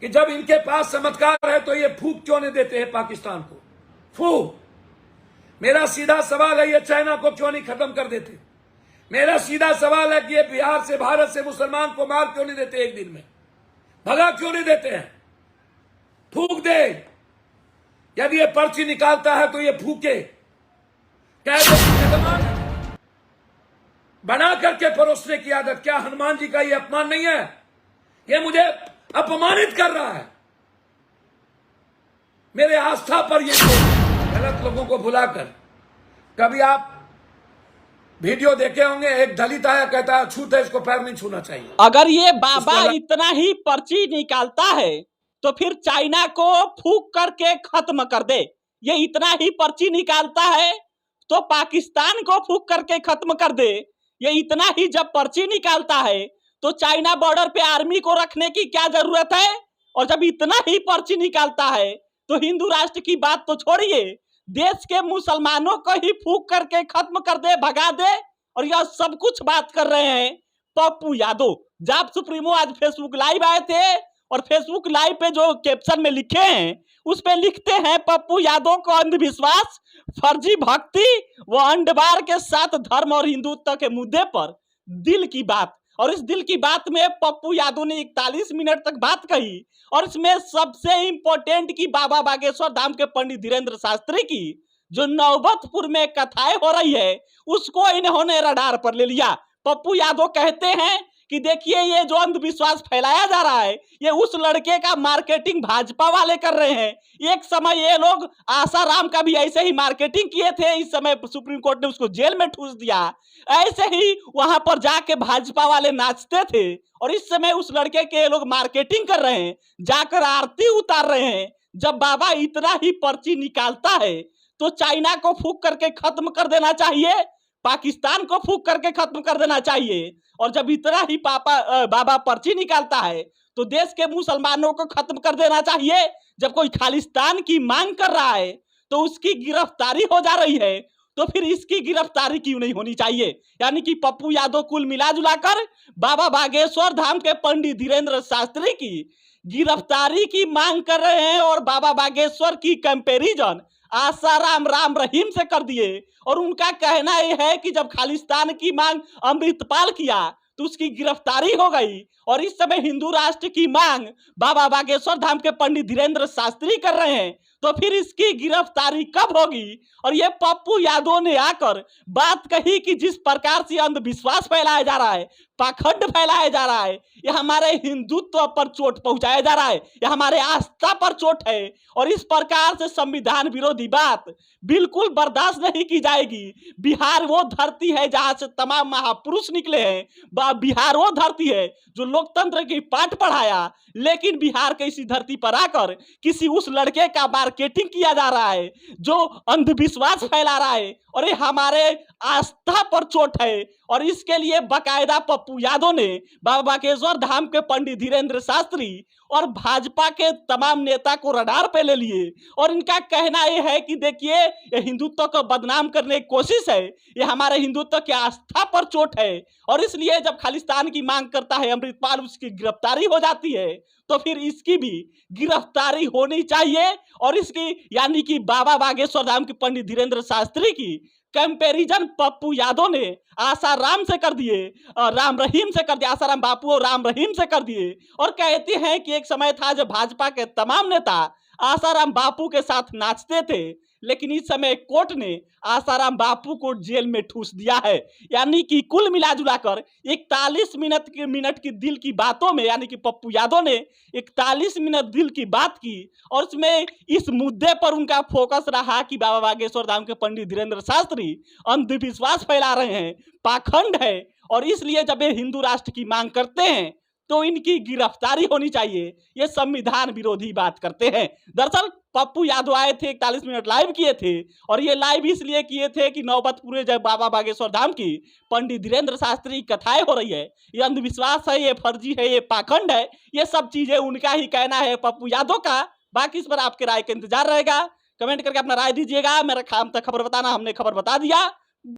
कि जब इनके पास चमत्कार है तो ये फूक क्यों नहीं देते हैं पाकिस्तान को? फूक। मेरा सीधा सवाल है, ये चाइना को क्यों नहीं खत्म कर देते? मेरा सीधा सवाल है कि ये बिहार से, भारत से मुसलमान को मार क्यों नहीं देते? एक दिन में भगा क्यों नहीं देते हैं? फूक दे। यदि ये पर्ची निकालता है तो ये फूके। बना करके परोसने की आदत, क्या हनुमान जी का ये अपमान नहीं है? ये मुझे अपमानित कर रहा है। मेरे आस्था पर ये गलत लोगों को भुलाकर। कभी आप वीडियो देखे होंगे, एक दलित आया कहता है छूते इसको पैर नहीं छूना चाहिए। अगर ये बाबा इतना ही पर्ची निकालता है तो फिर चाइना को फूक करके खत्म कर दे। ये इतना ही पर्ची निकालता है तो पाकिस्तान को फूक करके खत्म कर दे। ये इतना ही जब पर्ची निकालता है तो चाइना बॉर्डर पे आर्मी को रखने की क्या जरूरत है? और जब इतना ही पर्ची निकालता है तो हिंदू राष्ट्र की बात तो छोड़िए, देश के मुसलमानों को ही फूक करके खत्म कर दे, भगा दे। और यह सब कुछ बात कर रहे हैं पप्पू यादव। जाप सुप्रीमो आज फेसबुक लाइव आए थे और फेसबुक लाइव पे जो कैप्शन में लिखे हैं उस पे लिखते हैं पप्पू यादव को अंधविश्वास, फर्जी भक्ति व अंडवार के साथ धर्म और हिंदुत्व के मुद्दे पर दिल की बात। और इस दिल की बात में पप्पू यादव ने 41 मिनट तक बात कही और इसमें सबसे इंपॉर्टेंट की बाबा बागेश्वर धाम के पंडित धीरेन्द्र शास्त्री की जो नौबतपुर में कथाएं हो रही है उसको इन्होंने रडार पर ले लिया। पप्पू यादव कहते हैं कि देखिए ये जो अंधविश्वास फैलाया जा रहा है ये उस लड़के का मार्केटिंग भाजपा वाले कर रहे हैं। एक समय ये लोग आसाराम का भी ऐसे ही मार्केटिंग किए थे, इस समय सुप्रीम कोर्ट ने उसको जेल में ठूस दिया। ऐसे ही वहां पर जाके भाजपा वाले नाचते थे और इस समय उस लड़के के लोग मार्केटिंग कर रहे हैं, जाकर आरती उतार रहे हैं। जब बाबा इतना ही पर्ची निकालता है तो चाइना को फूक करके खत्म कर देना चाहिए, पाकिस्तान को फूक करके खत्म कर देना चाहिए। और जब इतना ही बाबा पर्ची निकालता है तो देश के मुसलमानों को खत्म कर देना चाहिए। जब कोई खालिस्तान की मांग कर रहा है तो उसकी गिरफ्तारी हो जा रही है तो फिर इसकी गिरफ्तारी क्यों नहीं होनी चाहिए? यानी कि पप्पू यादव कुल मिला जुलाकर बाबा बागेश्वर धाम के पंडित धीरेन्द्र शास्त्री की गिरफ्तारी की मांग कर रहे हैं और बाबा बागेश्वर की कंपैरिजन आसाराम राम रहीम से कर दिए। और उनका कहना यह है कि जब खालिस्तान की मांग अमृतपाल किया तो उसकी गिरफ्तारी हो गई और इस समय हिंदू राष्ट्र की मांग बाबा बागेश्वर धाम के पंडित धीरेन्द्र शास्त्री कर रहे हैं, तो फिर इसकी गिरफ्तारी कब होगी? और ये पप्पू यादव ने आकर बात कही कि जिस प्रकार से अंधविश्वास फैलाया जा रहा है, पाखंड फैलाया जा रहा है, यह हमारे हिंदुत्व पर चोट पहुंचाया जा रहा है, यह हमारे आस्था पर चोट है और इस प्रकार से संविधान विरोधी बात बिल्कुल बर्दाश्त नहीं की जाएगी। बिहार वो धरती है जहां से तमाम महापुरुष निकले हैं, बिहार वो धरती है जो लोकतंत्र की पाठ पढ़ाया, लेकिन बिहार के इसी धरती पर आकर किसी उस लड़के का मार्केटिंग किया जा रहा है जो अंधविश्वास फैला रहा है और ये हमारे आस्था पर चोट है। और इसके लिए बकायदा पप्पू यादव ने बाबा बागेश्वर धाम के पंडित धीरेन्द्र शास्त्री और भाजपा के तमाम नेता को रडार पे ले लिए और इनका कहना यह है कि देखिए ये हिंदुत्व को बदनाम करने की कोशिश है, ये हमारे हिंदुत्व की आस्था पर चोट है। और इसलिए जब खालिस्तान की मांग करता है अमृतपाल, उसकी गिरफ्तारी हो जाती है तो फिर इसकी भी गिरफ्तारी होनी चाहिए। और इसकी यानी कि बाबा बागेश्वर धाम के पंडित धीरेन्द्र शास्त्री की कंपैरिजन पप्पू यादव ने आसाराम से कर दिए और राम रहीम से कर दिए, आसाराम बापू और राम रहीम से कर दिए। और कहते हैं कि एक समय था जब भाजपा के तमाम नेता आसाराम बापू के साथ नाचते थे, लेकिन इस समय कोर्ट ने आसाराम बापू को जेल में ठूस दिया है। यानी कि कुल मिला जुलाकर 41 मिनट की दिल की बातों में यानी कि पप्पू यादव ने 41 मिनट दिल की बात की और उसमें इस मुद्दे पर उनका फोकस रहा कि बाबा बागेश्वर धाम के पंडित धीरेन्द्र शास्त्री अंधविश्वास फैला रहे हैं, पाखंड है और इसलिए जब ये हिंदू राष्ट्र की मांग करते हैं तो इनकी गिरफ्तारी होनी चाहिए। ये संविधान विरोधी बात करते हैं। दरअसल पप्पू यादव आए थे, 41 मिनट लाइव किए थे और ये लाइव इसलिए किए थे कि नौबतपुर जब बाबा बागेश्वर धाम की पंडित धीरेन्द्र शास्त्री कथाएं हो रही है, ये अंधविश्वास है, ये फर्जी है, ये पाखंड है, ये सब चीजें उनका ही कहना है पप्पू यादव का। बाकी इस पर आपके राय का इंतजार रहेगा, कमेंट करके अपना राय दीजिएगा। मेरा काम था खबर बताना, हमने खबर बता दिया।